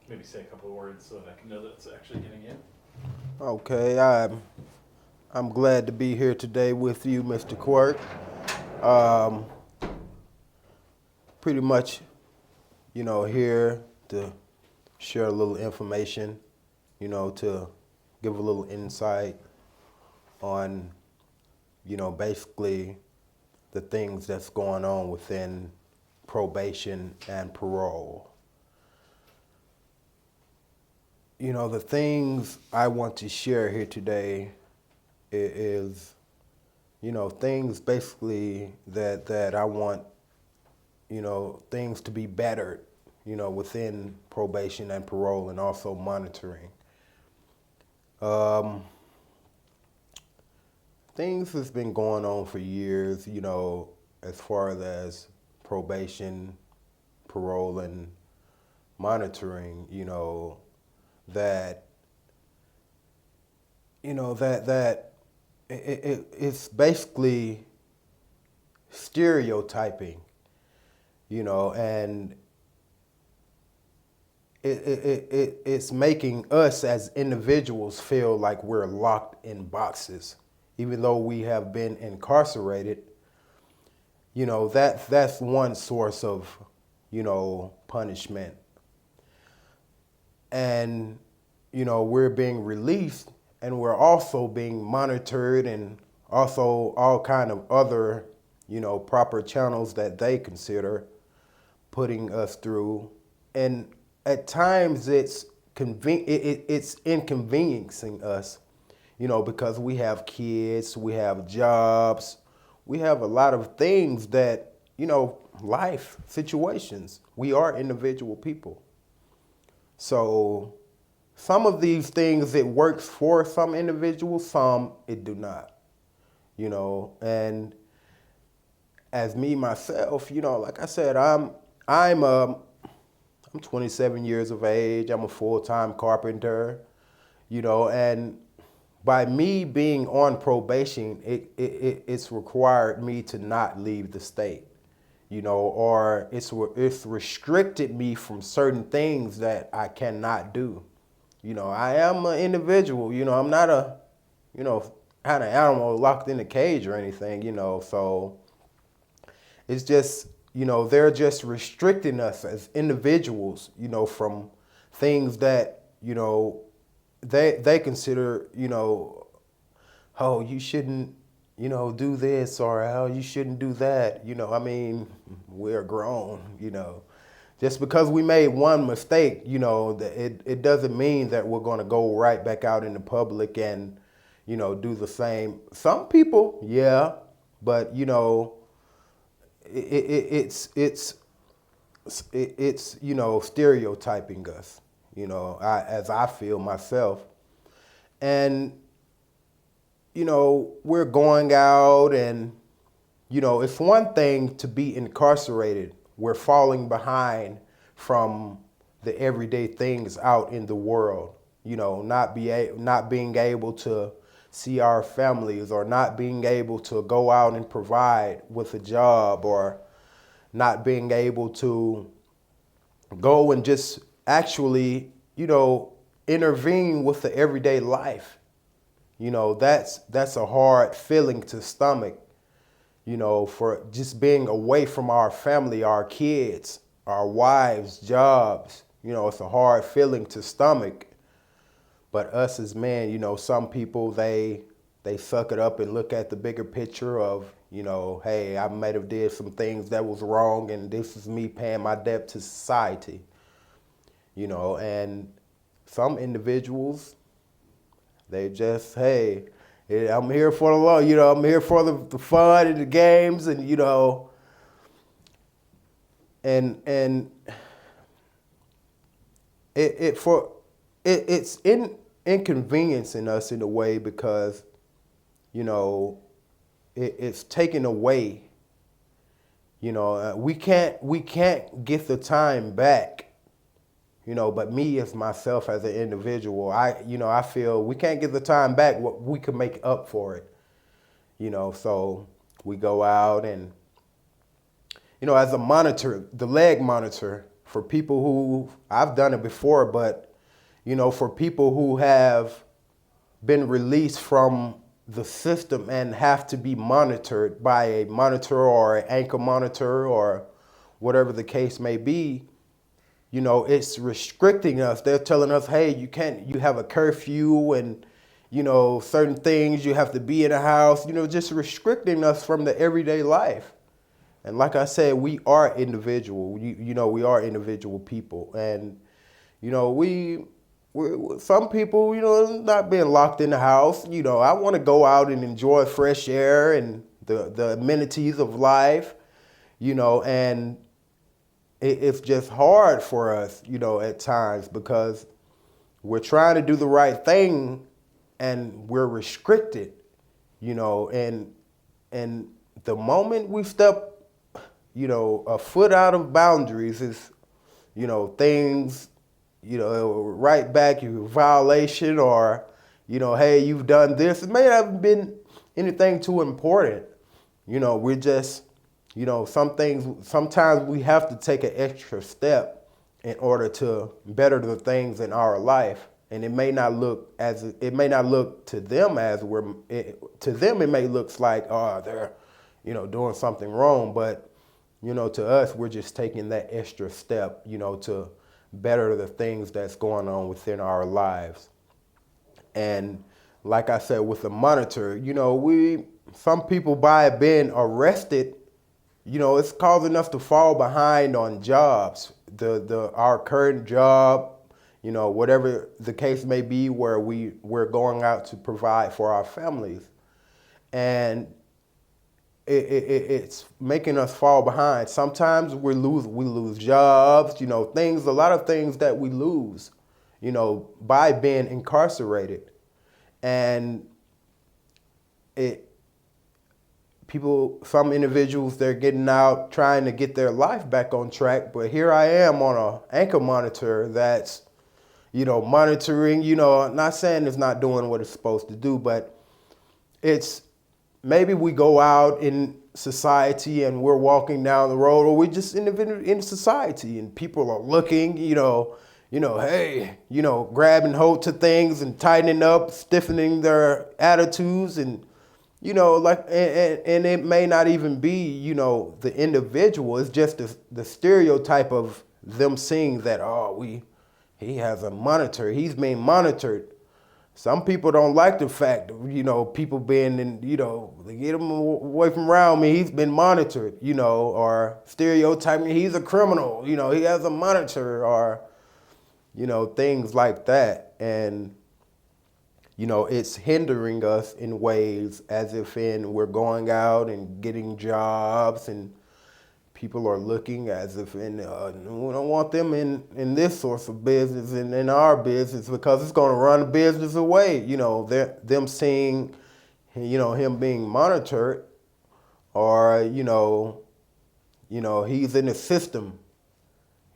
maybe say a couple of words so that I can know that it's actually getting in. Okay, I'm glad to be here today with you, Mr. Quirk. Um, Pretty much, here to share a little information, to give a little insight on, basically the things that's going on within probation and parole. The things I want to share here today is, things basically that I want, things to be bettered, within probation and parole and also monitoring. Um, Things has been going on for years, as far as probation, parole, and monitoring, that that it's basically stereotyping, and it's making us as individuals feel like we're locked in boxes, even though we have been incarcerated. That's one source of, punishment. And, we're being released and we're also being monitored and also all kind of other, proper channels that they consider putting us through. And at times it's inconveniencing us, because we have kids, we have jobs, we have a lot of things that, life situations. We are individual people. So some of these things it works for some individuals, some it do not, and as me myself, like I said, I'm I'm 27 years of age. I'm a full-time carpenter, and by me being on probation, it's required me to not leave the state, or it's restricted me from certain things that I cannot do. I am an individual. I'm not a, kind of animal locked in a cage or anything. So it's just, they're just restricting us as individuals, from things that, they consider, oh, you shouldn't, do this or oh, you shouldn't do that. I mean, we're grown, Just because we made one mistake, it doesn't mean that we're going to go right back out in the public and, do the same. Some people, yeah, but, it's stereotyping us, as I feel myself. And, we're going out and, it's one thing to be incarcerated. We're falling behind from the everyday things out in the world, not being able to see our families or not being able to go out and provide with a job or not being able to go and just actually, intervene with the everyday life. That's a hard feeling to stomach, for just being away from our family, our kids, our wives, jobs. It's a hard feeling to stomach. But us as men, some people they suck it up and look at the bigger picture of, hey, I might have did some things that was wrong and this is me paying my debt to society. And some individuals, they just, hey, yeah, I'm here for the love, I'm here for the fun and the games and, and it's inconveniencing us in a way because, it's taken away. We can't get the time back. But me as myself as an individual, I feel we can't get the time back. What we can make up for it. So we go out and, as a monitor, the leg monitor for people who, I've done it before, but, for people who have been released from the system and have to be monitored by a monitor or an ankle monitor or whatever the case may be, it's restricting us. They're telling us, hey, you have a curfew and, certain things, you have to be in a house, just restricting us from the everyday life. And like I said, we are individual. We are individual people. And, some people, not being locked in the house. I want to go out and enjoy fresh air and the amenities of life, and it's just hard for us, at times because we're trying to do the right thing and we're restricted, and the moment we step, a foot out of boundaries is, things, right back, you violation or, hey, you've done this. It may not have been anything too important. We're just, some things, sometimes we have to take an extra step in order to better the things in our life. And it may not look to them as to them it may look like, oh, they're, doing something wrong. But, to us, we're just taking that extra step, to better the things that's going on within our lives. And like I said, with the monitor, some people by being arrested, it's causing us to fall behind on jobs. Our current job, whatever the case may be, where we're going out to provide for our families. And it's making us fall behind. Sometimes we lose jobs, a lot of things that we lose, by being incarcerated. And some individuals, they're getting out trying to get their life back on track. But here I am on an ankle monitor that's, monitoring, not saying it's not doing what it's supposed to do, but it's, maybe we go out in society and we're walking down the road, or we're just in society and people are looking, hey, grabbing hold to things and tightening up, stiffening their attitudes and, and it may not even be, the individual. It's just the stereotype of them seeing that, he has a monitor, he's being monitored. Some people don't like the fact of, people being in, get him away from around me, he's been monitored, or stereotyping, he's a criminal, he has a monitor, or, things like that. And, it's hindering us in ways as if we're going out and getting jobs and people are looking as if we don't want them in this source of business and in our business because it's going to run the business away. Them seeing, him being monitored or, he's in the system.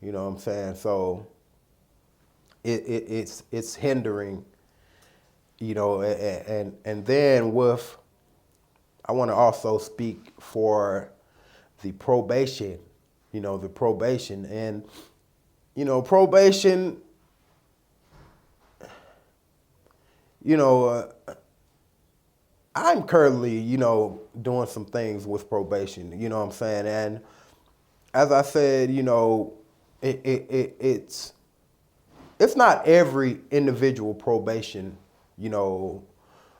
You know what I'm saying? So it's hindering, and then I want to also speak for the probation, and, probation, I'm currently, doing some things with probation, you know what I'm saying? And as I said, it's not every individual probation,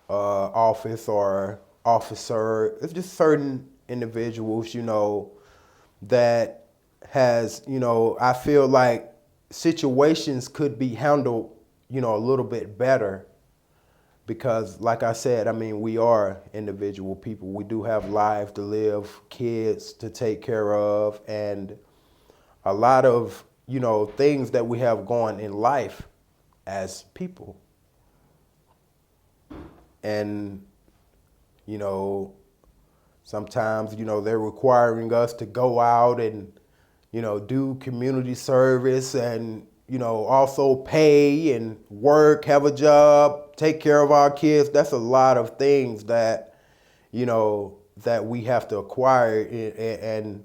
office or officer. It's just certain individuals, that has, I feel like situations could be handled, a little bit better because like I said, we are individual people. We do have lives to live, kids to take care of, and a lot of, things that we have going in life as people. And, sometimes, they're requiring us to go out and, do community service and, also pay and work, have a job, take care of our kids. That's a lot of things that, that we have to acquire and,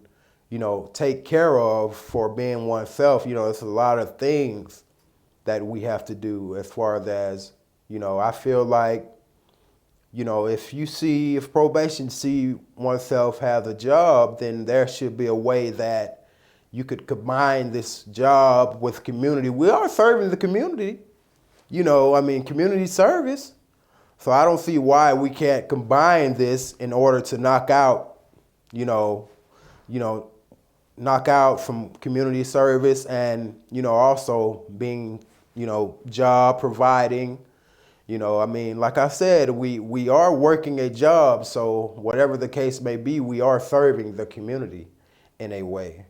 take care of for being oneself. It's a lot of things that we have to do as far as, I feel like, if probation see oneself has a job, then there should be a way that you could combine this job with community. We are serving the community, community service. So I don't see why we can't combine this in order to knock out some community service and, also being, job providing. Like I said, we are working a job, so whatever the case may be, we are serving the community in a way.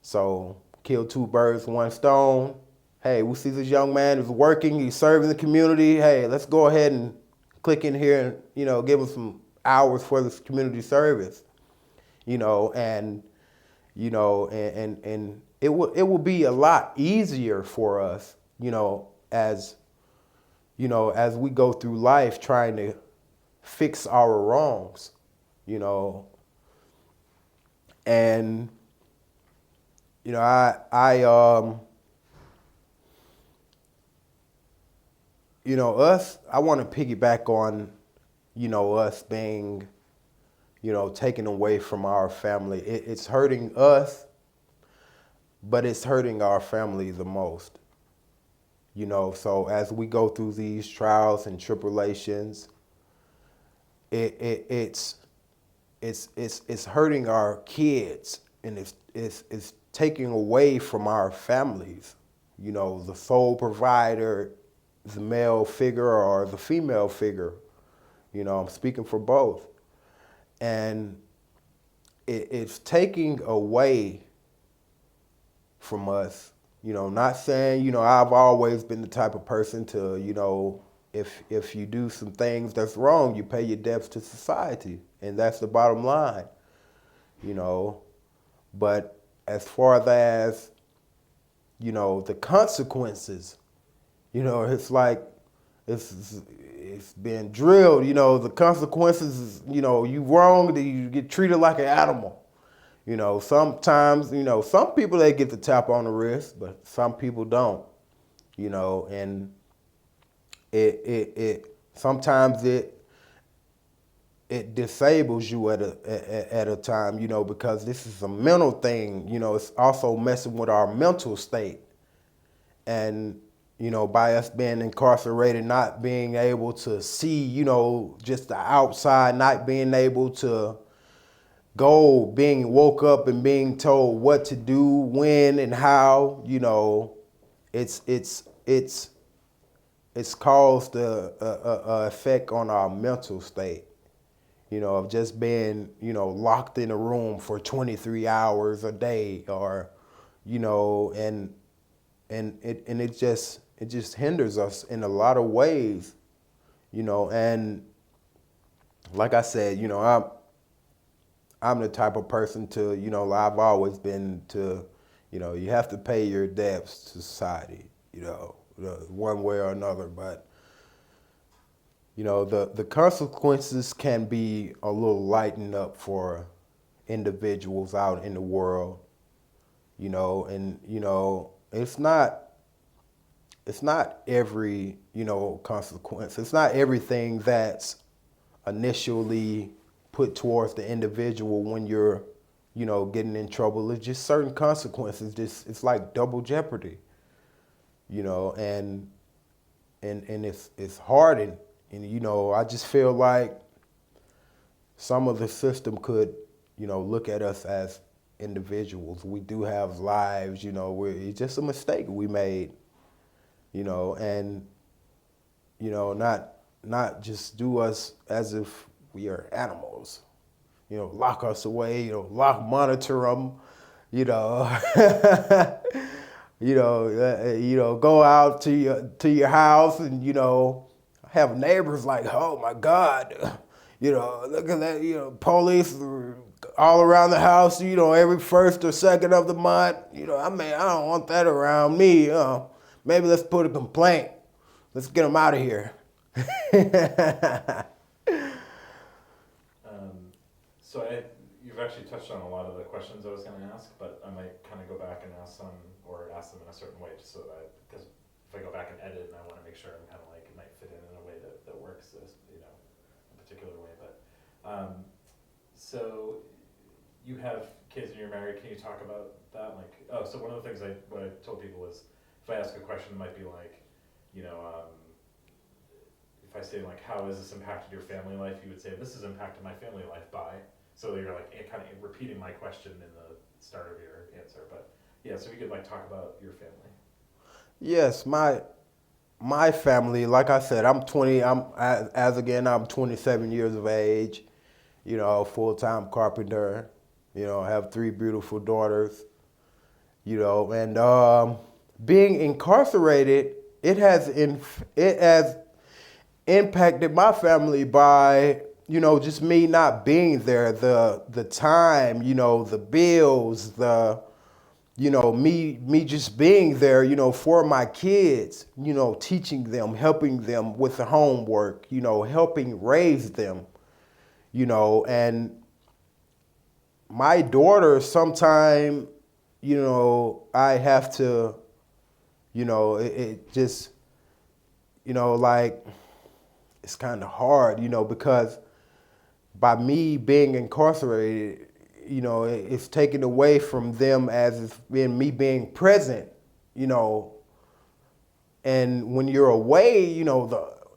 So kill two birds, one stone. Hey, we see this young man who's working, he's serving the community. Hey, let's go ahead and click in here and, give him some hours for this community service. And it will be a lot easier for us, as we go through life trying to fix our wrongs, and, I want to piggyback on, us being, taken away from our family. It's hurting us, but it's hurting our family the most. So as we go through these trials and tribulations, it's hurting our kids, and it's taking away from our families. The sole provider, the male figure or the female figure. I'm speaking for both, and it's taking away from us. Not saying, I've always been the type of person to, if you do some things that's wrong, you pay your debts to society. And that's the bottom line, But as far as, the consequences, it's like it's been drilled, the consequences is, you wrong, then you get treated like an animal. Sometimes, some people, they get the tap on the wrist, but some people don't, and sometimes it disables you at a time, because this is a mental thing, it's also messing with our mental state. And, by us being incarcerated, not being able to see, just the outside, not being able to go, being woke up and being told what to do, when and how, it's caused a effect on our mental state, of just being, locked in a room for 23 hours a day, or, and it just hinders us in a lot of ways, and like I said, I'm the type of person to, I've always been to, you have to pay your debts to society, one way or another. But, the consequences can be a little lightened up for individuals out in the world, and, it's not every, consequence. It's not everything that's initially put towards the individual when you're, getting in trouble. It's just certain consequences. It's like double jeopardy, and it's hard. And I just feel like some of the system could, look at us as individuals. We do have lives, it's just a mistake we made, and, not just do us as if we are animals, lock us away, monitor them, go out to your house and, have neighbors like, oh my God, look at that, police all around the house, every first or second of the month, I don't want that around me. Maybe let's put a complaint. Let's get them out of here. So your you've actually touched on a lot of the questions I was going to ask, but I might kind of go back and ask some, or ask them in a certain way, just so that, because if I go back and edit, and I want to make sure I'm kind of like, it might fit in a way that works, a particular way. But, so you have kids and you're married, can you talk about that? Like, so one of the things what I told people was, if I ask a question, it might be like, if I say like, how has this impacted your family life? You would say, this has impacted my family life by. So you're like kind of repeating my question in the start of your answer. But yeah, so we could like talk about your family. Yes, my family, like I said, I'm 27 years of age, full-time carpenter, have 3 beautiful daughters, and being incarcerated, it has impacted my family by, just me not being there, the time, the bills, me just being there, for my kids, teaching them, helping them with the homework, helping raise them, and my daughter sometime, I have to, it just, like, it's kind of hard, because by me being incarcerated, it's taken away from them as it's been me being present, and when you're away,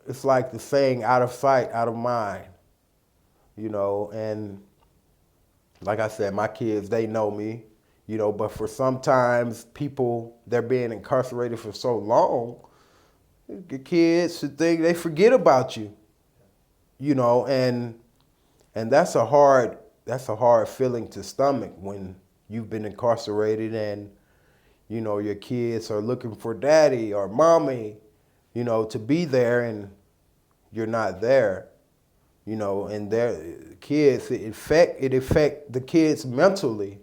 it's like the saying, out of sight, out of mind, and like I said, my kids, they know me, but for sometimes people, they're being incarcerated for so long, the kids should think they forget about you, and that's a hard feeling to stomach when you've been incarcerated and, your kids are looking for daddy or mommy, to be there and you're not there, and their kids, it affect the kids mentally,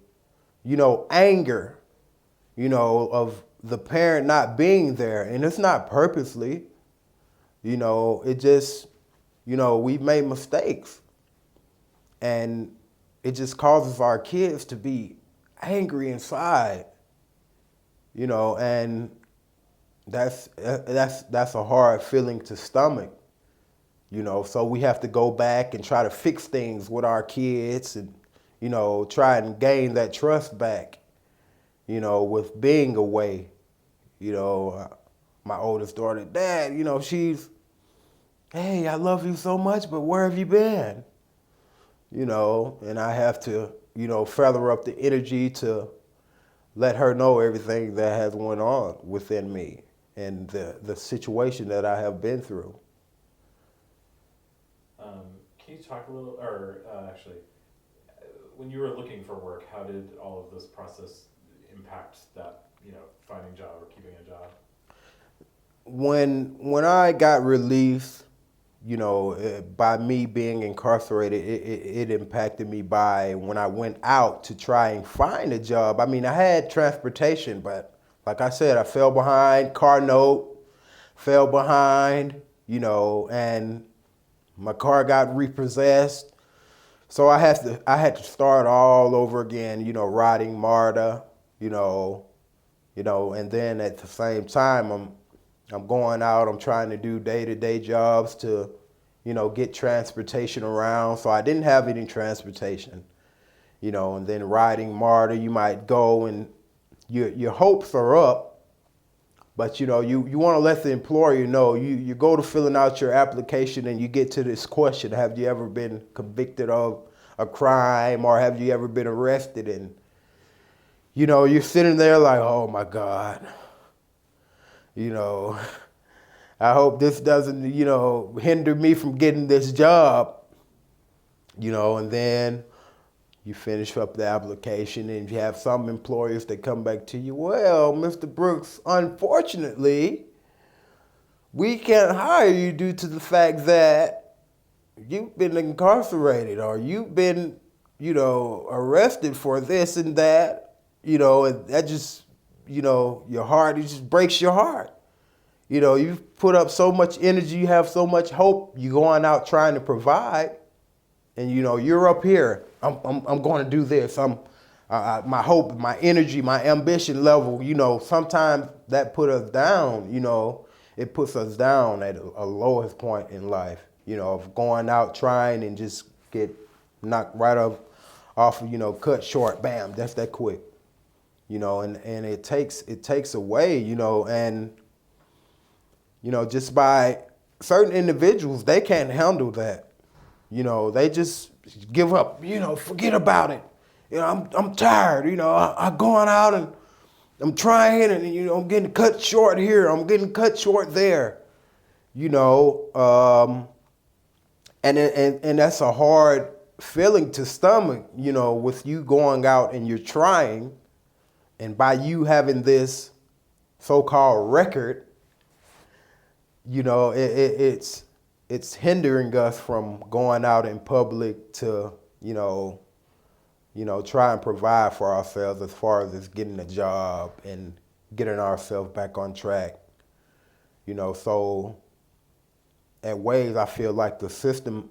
anger, of the parent not being there, and it's not purposely, it just, we've made mistakes, and it just causes our kids to be angry inside, and that's a hard feeling to stomach, so we have to go back and try to fix things with our kids and, try and gain that trust back, with being away. My oldest daughter, Dad, she's, hey, I love you so much, but where have you been? And I have to, feather up the energy to let her know everything that has went on within me and the situation that I have been through. Can you talk a little, or actually, when you were looking for work, how did all of this process impact that, finding a job or keeping a job? When I got released, by me being incarcerated, it impacted me by when I went out to try and find a job. I mean, I had transportation, but like I said, I fell behind, car note, fell behind, and my car got repossessed. So I had to start all over again, riding MARTA, and then at the same time, I'm going out, I'm trying to do day-to-day jobs to, get transportation around. So I didn't have any transportation, and then riding MARTA, you might go and your hopes are up, but, you want to let the employer know, you go to filling out your application and you get to this question, have you ever been convicted of a crime or have you ever been arrested? And, you're sitting there like, oh my God. I hope this doesn't, hinder me from getting this job, and then you finish up the application and you have some employers that come back to you, well, Mr. Brooks, unfortunately, we can't hire you due to the fact that you've been incarcerated or you've been, arrested for this and that, and that just, your heart, it just breaks your heart. You've put up so much energy, you have so much hope, you're going out trying to provide, and you're up here. I'm going to do this. My hope, my energy, my ambition level. Sometimes that put us down. It puts us down at a lowest point in life. Of going out trying and just get knocked right off. Cut short. Bam. That's that quick. And it takes away. And just by certain individuals, they can't handle that. They just give up, forget about it. I'm tired, I'm going out and I'm trying and, I'm getting cut short here. I'm getting cut short there, and that's a hard feeling to stomach, with you going out and you're trying, and by you having this so-called record, it's hindering us from going out in public to, try and provide for ourselves as far as getting a job and getting ourselves back on track. So at ways I feel like the system,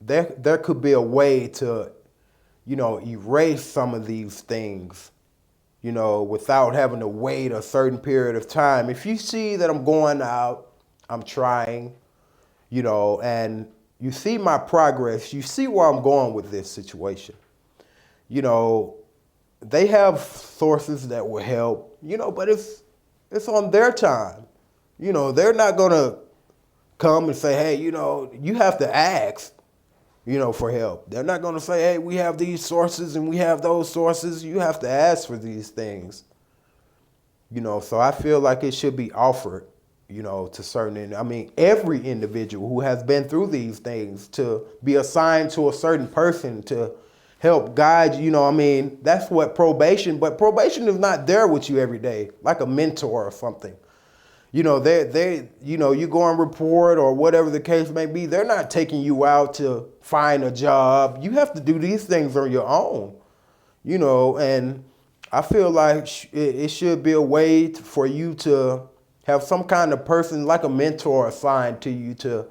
there could be a way to, erase some of these things, without having to wait a certain period of time. If you see that I'm going out, I'm trying, and you see my progress, you see where I'm going with this situation. They have sources that will help, but it's on their time. They're not going to come and say, hey, you have to ask, for help. They're not going to say, hey, we have these sources and we have those sources. You have to ask for these things. So I feel like it should be offered, to certain, every individual who has been through these things to be assigned to a certain person to help guide you, that's what probation, but probation is not there with you every day, like a mentor or something. You go and report or whatever the case may be. They're not taking you out to find a job. You have to do these things on your own, and I feel like it should be a way for you to have some kind of person like a mentor assigned to you to,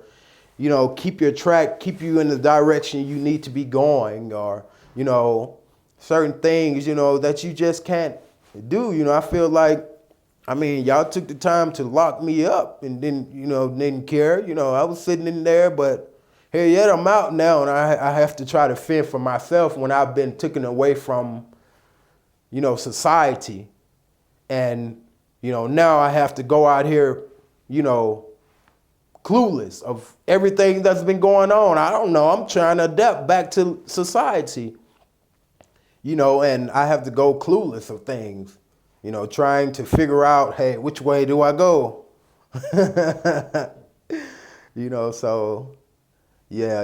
keep your track, keep you in the direction you need to be going, or, certain things, that you just can't do. I feel like, y'all took the time to lock me up and didn't care. I was sitting in there, but here yet I'm out now and I have to try to fend for myself when I've been taken away from, society. And, now I have to go out here, clueless of everything that's been going on. I don't know. I'm trying to adapt back to society, and I have to go clueless of things. Trying to figure out, hey, which way do I go? So, yeah,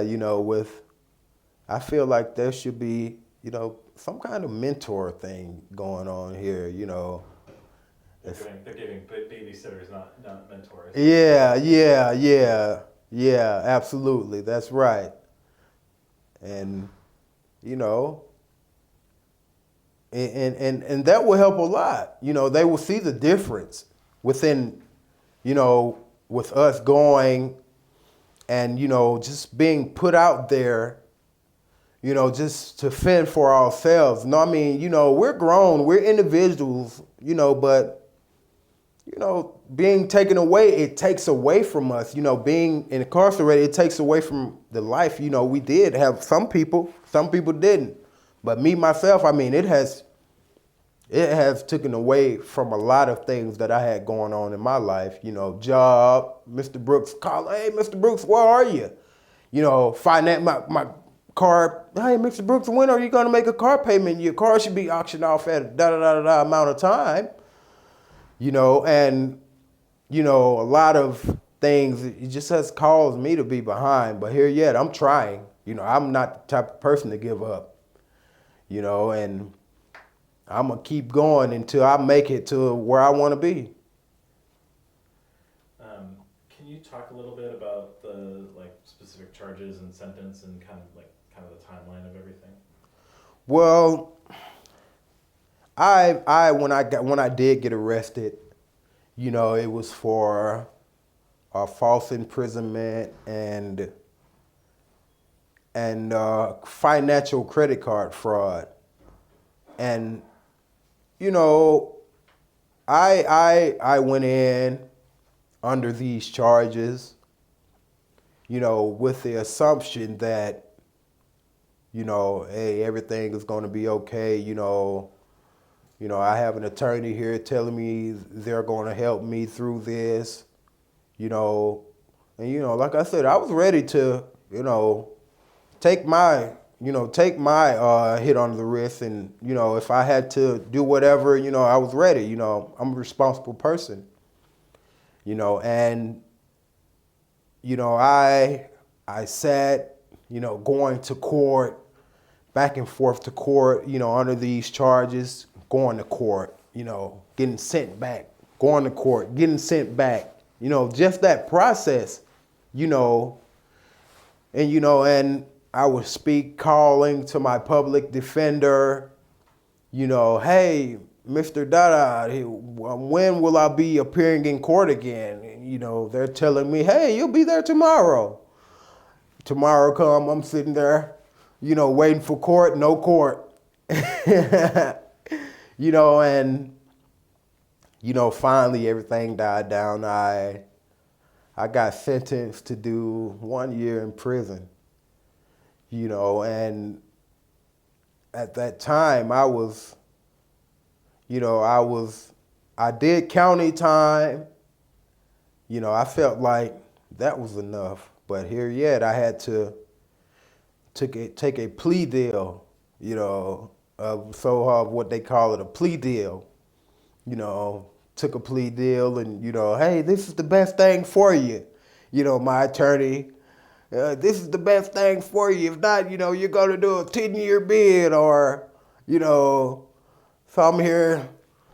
I feel like there should be, some kind of mentor thing going on here, They're giving babysitters, not mentors. Yeah, absolutely. That's right. And, and that will help a lot. They will see the difference within, with us going and, just being put out there, just to fend for ourselves. No, we're grown, we're individuals, but, being taken away, it takes away from us. Being incarcerated, it takes away from the life, we did have some people didn't. But me, myself, it has taken away from a lot of things that I had going on in my life. Job, Mr. Brooks, call, hey, Mr. Brooks, where are you? Finance, my car, hey, Mr. Brooks, when are you going to make a car payment? Your car should be auctioned off at a da-da-da-da amount of time. And, a lot of things, it just has caused me to be behind. But here yet, I'm trying. I'm not the type of person to give up. And I'm going to keep going until I make it to where I want to be. Can you talk a little bit about the specific charges and sentence and kind of the timeline of everything? Well, when I did get arrested, it was for false imprisonment and and financial credit card fraud. And, you know, I went in under these charges, you know, with the assumption that, you know, hey, everything is going to be okay. You know, I have an attorney here telling me they're going to help me through this, you know. And, you know, like I said, I was ready to, you know, take my hit on the wrist. And, you know, if I had to do whatever, you know, I was ready. You know, I'm a responsible person, you know. And, you know, I sat, you know, going to court, back and forth to court, you know, under these charges, going to court, you know, getting sent back, going to court, getting sent back, you know, just that process, you know. And, you know, and I would speak calling to my public defender, you know, hey, Mr. Dada, when will I be appearing in court again? And, you know, they're telling me, hey, you'll be there tomorrow. Tomorrow come, I'm sitting there, you know, waiting for court, no court. You know, and, you know, finally everything died down. I got sentenced to do 1 year in prison, you know, and at that time I was, you know, I did county time. You know, I felt like that was enough. But here yet, I had to take a plea deal, you know, what they call it, a plea deal. You know, took a plea deal and, you know, hey, this is the best thing for you. You know, my attorney, this is the best thing for you. If not, you know, you're going to do a 10-year bid or, you know, so I'm here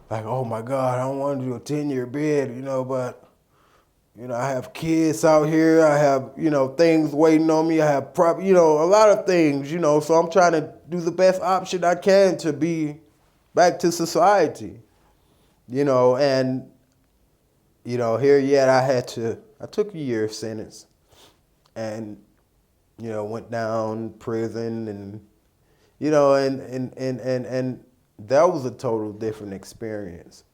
like, oh my God, I don't want to do a 10-year bid, you know, but, you know, I have kids out here. I have, you know, things waiting on me. I have, you know, a lot of things, you know, so I'm trying to do the best option I can to be back to society, you know, and, you know, here yet I took a year sentence and, you know, went down prison and, you know, and that was a total different experience.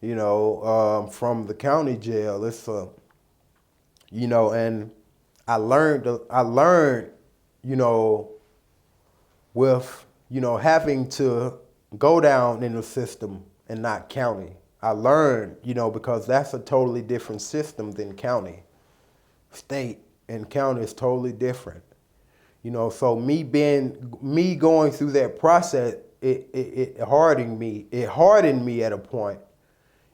You know, from the county jail, it's you know, and I learned, you know, with, you know, having to go down in the system and not county. I learned, you know, because that's a totally different system than county. State and county is totally different. You know, so me going through that process, it hardened me. It hardened me at a point.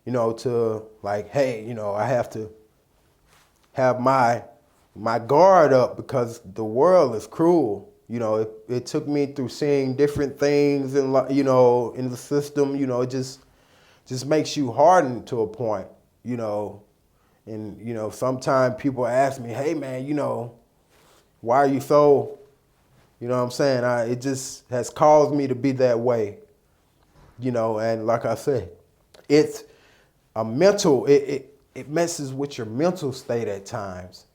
You know, to like, hey, you know, I have to have my guard up because the world is cruel. You know, it took me through seeing different things and, you know, in the system. You know, it just makes you harden to a point. You know, and, you know, sometimes people ask me, hey man, you know, why are you so, you know what I'm saying? It just has caused me to be that way. You know, and like I said, it's a mental, it messes with your mental state at times,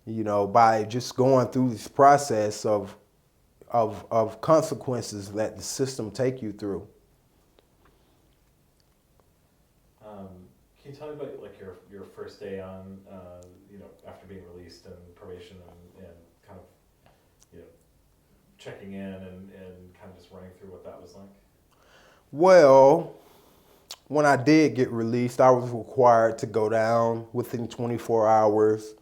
you know, by just going through this process of consequences that the system take you through. Can you tell me about like your first day on, you know, after being released and probation and kind of, you know, checking in and kind of just running through what that was like? Well, when I did get released, I was required to go down within 24 hours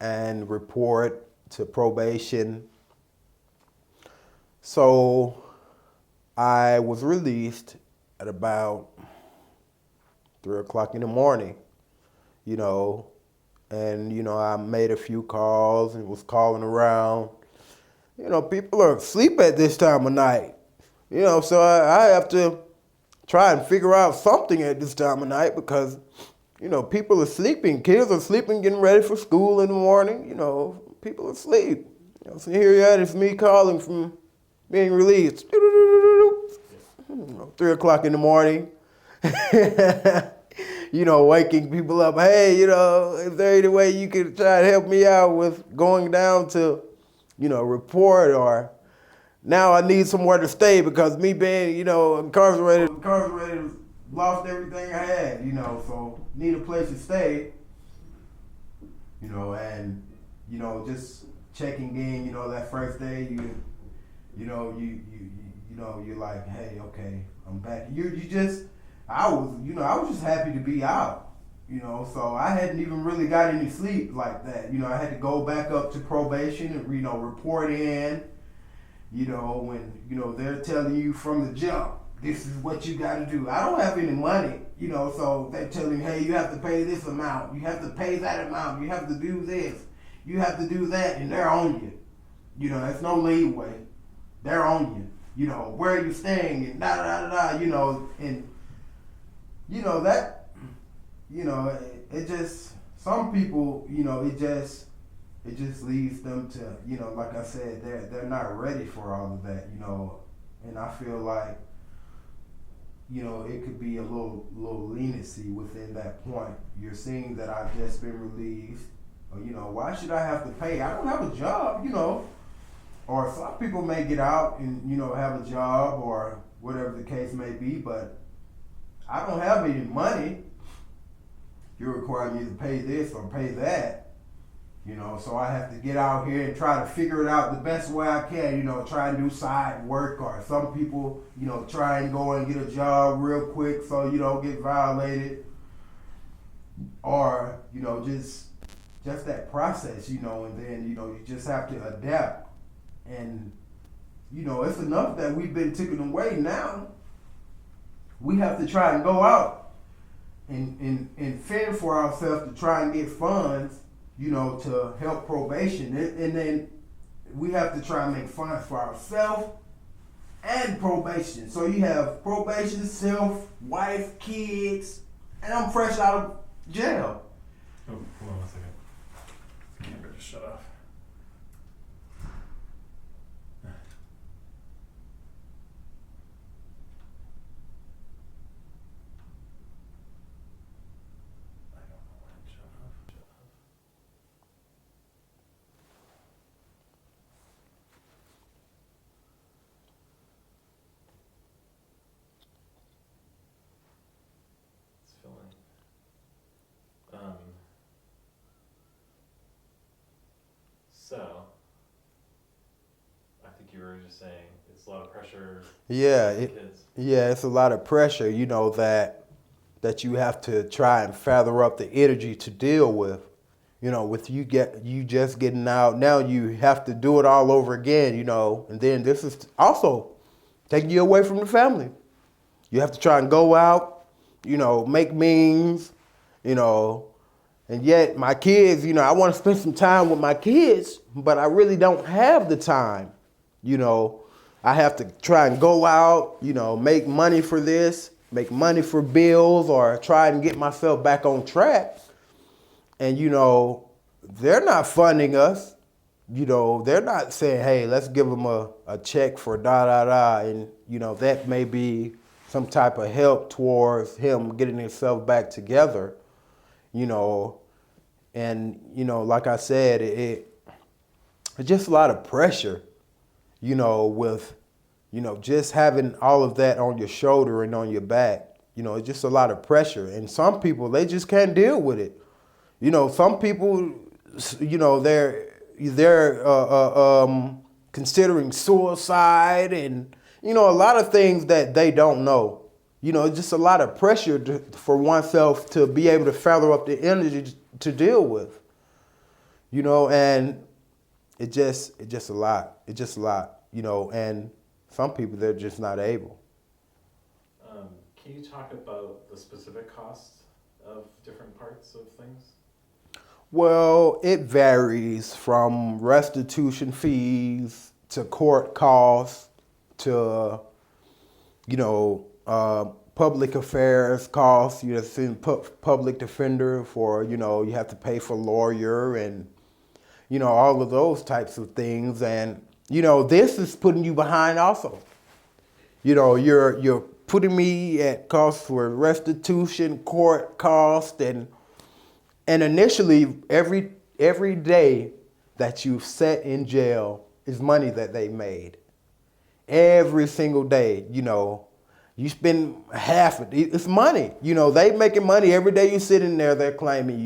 and report to probation. So I was released at about 3 o'clock in the morning, you know, and, you know, I made a few calls and was calling around. You know, people are asleep at this time of night, you know, so I have to try and figure out something at this time of night because, you know, people are sleeping. Kids are sleeping, getting ready for school in the morning. You know, people are asleep. You know, so here you are, it's me calling from being released. 3 o'clock in the morning. You know, waking people up. Hey, you know, is there any way you could try to help me out with going down to report, or now I need somewhere to stay because me being, incarcerated, lost everything I had, so need a place to stay, and, just checking in, that first day, you're like, hey, okay, I'm back. I was just happy to be out. So I hadn't even really got any sleep like that. I had to go back up to probation and, report in, when, they're telling you from the jump, this is what you got to do. I don't have any money, so they're telling me, hey, you have to pay this amount. You have to pay that amount. You have to do this. You have to do that, and they're on you. There's no leeway. They're on you. Where are you staying, and and, that, it just, some people, it just leads them to, like I said, they're not ready for all of that, and I feel like, it could be a little leniency within that point. You're seeing that I've just been released, or, why should I have to pay? I don't have a job, or some people may get out and, have a job or whatever the case may be, but I don't have any money. You're requiring me to pay this or pay that, so I have to get out here and try to figure it out the best way I can, try and do side work, or some people, try and go and get a job real quick so you don't get violated, or, just that process, and then, you just have to adapt, and, it's enough that we've been taken away now. We have to try and go out and fend for ourselves to try and get funds, to help probation. And then we have to try and make funds for ourselves and probation. So you have probation, self, wife, kids, and I'm fresh out of jail. Oh, hold on a second. Camera just shut off. So, I think you were just saying it's a lot of pressure. Yeah, for kids. it's a lot of pressure, that you have to try and feather up the energy to deal with. With you just getting out, now you have to do it all over again, and then this is also taking you away from the family. You have to try and go out, make means, and yet my kids, I want to spend some time with my kids, but I really don't have the time. I have to try and go out, make money for this, make money for bills, or try and get myself back on track. And, they're not funding us. They're not saying, hey, let's give them a check for da-da-da. And, that may be some type of help towards him getting himself back together, And, like I said, it's just a lot of pressure, with, just having all of that on your shoulder and on your back. It's just a lot of pressure. And some people, they just can't deal with it. Some people, they're considering suicide and, a lot of things that they don't know. It's just a lot of pressure for oneself to be able to feather up the energy to deal with. And it's just a lot. It's just a lot, and some people, they're just not able. Can you talk about the specific costs of different parts of things? Well, it varies from restitution fees to court costs to, public affairs costs. Send public defender for, you have to pay for lawyer and, all of those types of things. And, this is putting you behind also. You're putting me at cost for restitution, court cost, and initially every day that you've sat in jail, is money that they made. Every single day, you spend half of it. It's money. They making money every day. You sit in there, they're claiming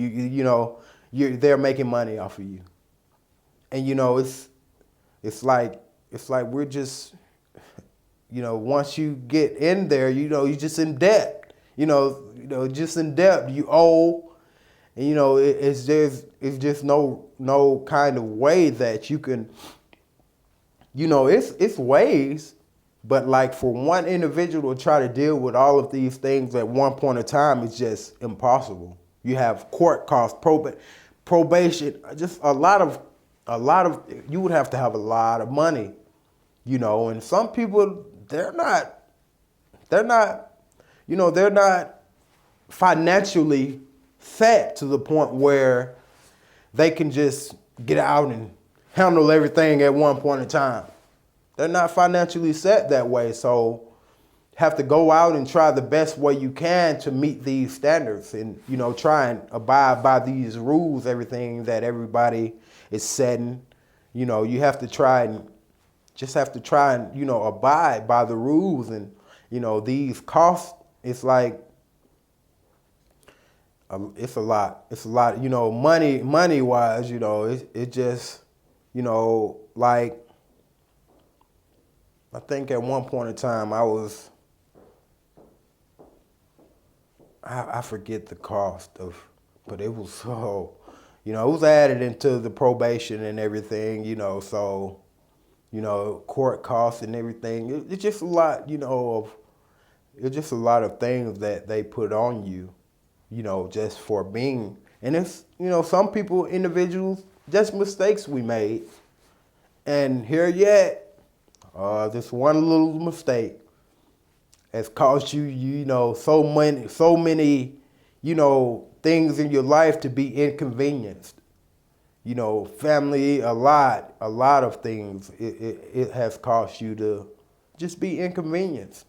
they're making money off of you. And it's like we're just, once you get in there, you're just in debt. Just in debt. You owe, and it's just no kind of way that you can. It's ways, but like for one individual to try to deal with all of these things at one point in time is just impossible. You have court costs, probation, just a lot of. You would have to have a lot of money, and some people they're not financially set to the point where they can just get out and handle everything at one point in time. They're not financially set that way, so have to go out and try the best way you can to meet these standards and, try and abide by these rules, everything that everybody is setting. You have to try and abide by the rules and, these costs, it's like, it's a lot, money wise, it just, like, I think at one point in time I forget the cost but it was so, it was added into the probation and everything, so, court costs and everything. It's just a lot, it's just a lot of things that they put on you, just for being, and it's, some people, individuals, just mistakes we made. And here yet, this one little mistake has cost you, so many, things in your life to be inconvenienced. Family, a lot of things it has cost you to just be inconvenienced.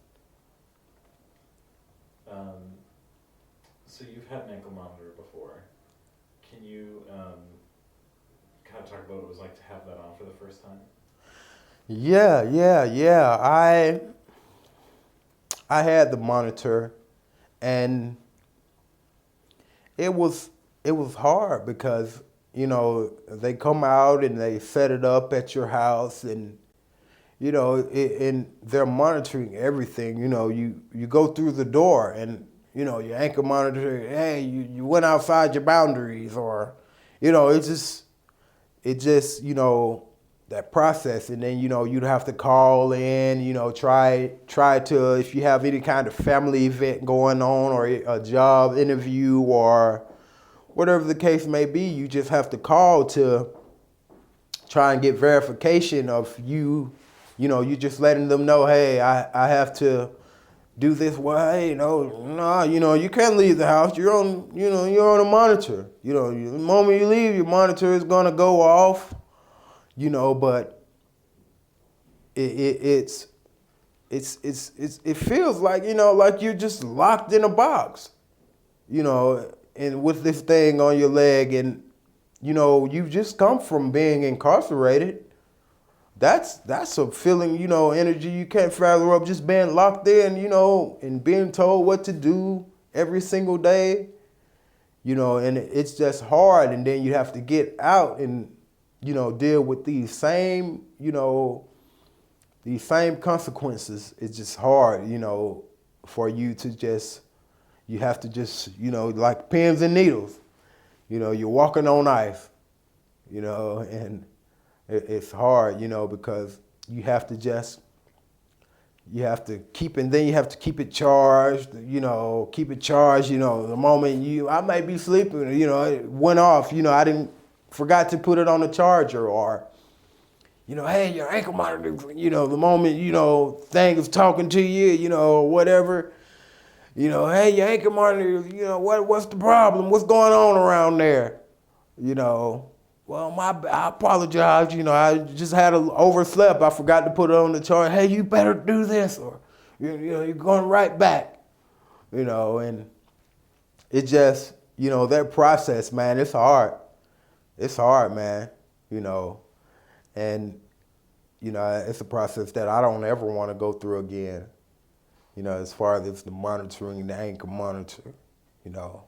So you've had an ankle monitor before. Can you kind of talk about what it was like to have that on for the first time? Yeah. I had the monitor, and it was hard because, they come out and they set it up at your house, and, and they're monitoring everything. You go through the door and, your ankle monitor, hey, you went outside your boundaries, or, it just, that process. And then, you'd have to call in, try to, if you have any kind of family event going on or a job interview or whatever the case may be, you just have to call to try and get verification of you just letting them know, hey, I have to do this. Well, hey, you can't leave the house. You're on a monitor. The moment you leave, your monitor is gonna go off. But it feels like, like you're just locked in a box, and with this thing on your leg, and, you've just come from being incarcerated. That's a feeling, energy you can't fathom up, just being locked in, and being told what to do every single day, and it's just hard. And then you have to get out and, deal with these same consequences. It's just hard, for you to just, you have to just, like pins and needles, you're walking on ice, and it's hard, because you have to keep, and then you have to keep it charged, the moment I might be sleeping, it went off, I forgot to put it on the charger, or, hey, your ankle monitor, the moment, thing is talking to you, or whatever, hey, your ankle monitor, what's the problem? What's going on around there? Well, I apologize, I just overslept. I forgot to put it on the charger. Hey, you better do this, or, you're going right back, and it just, that process, man, it's hard. It's hard, man, and you know, it's a process that I don't ever want to go through again. You know, as far as the monitoring, the anchor monitor, you know.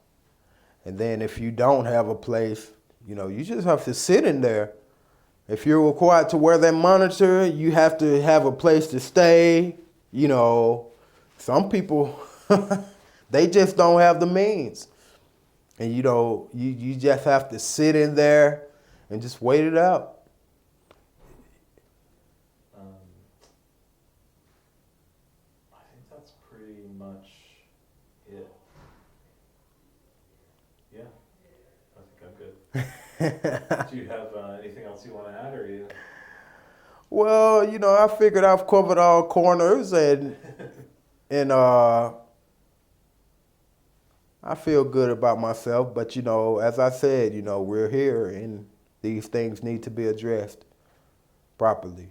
And then if you don't have a place, you know, you just have to sit in there. If you're required to wear that monitor, you have to have a place to stay. You know, some people, they just don't have the means. And, you know, you just have to sit in there and just wait it out. I think that's pretty much it. Yeah, I think I'm good. Do you have anything else you want to add, or you? Well, you know, I figured I've covered all corners, and I feel good about myself. But, you know, as I said, you know, we're here and these things need to be addressed properly.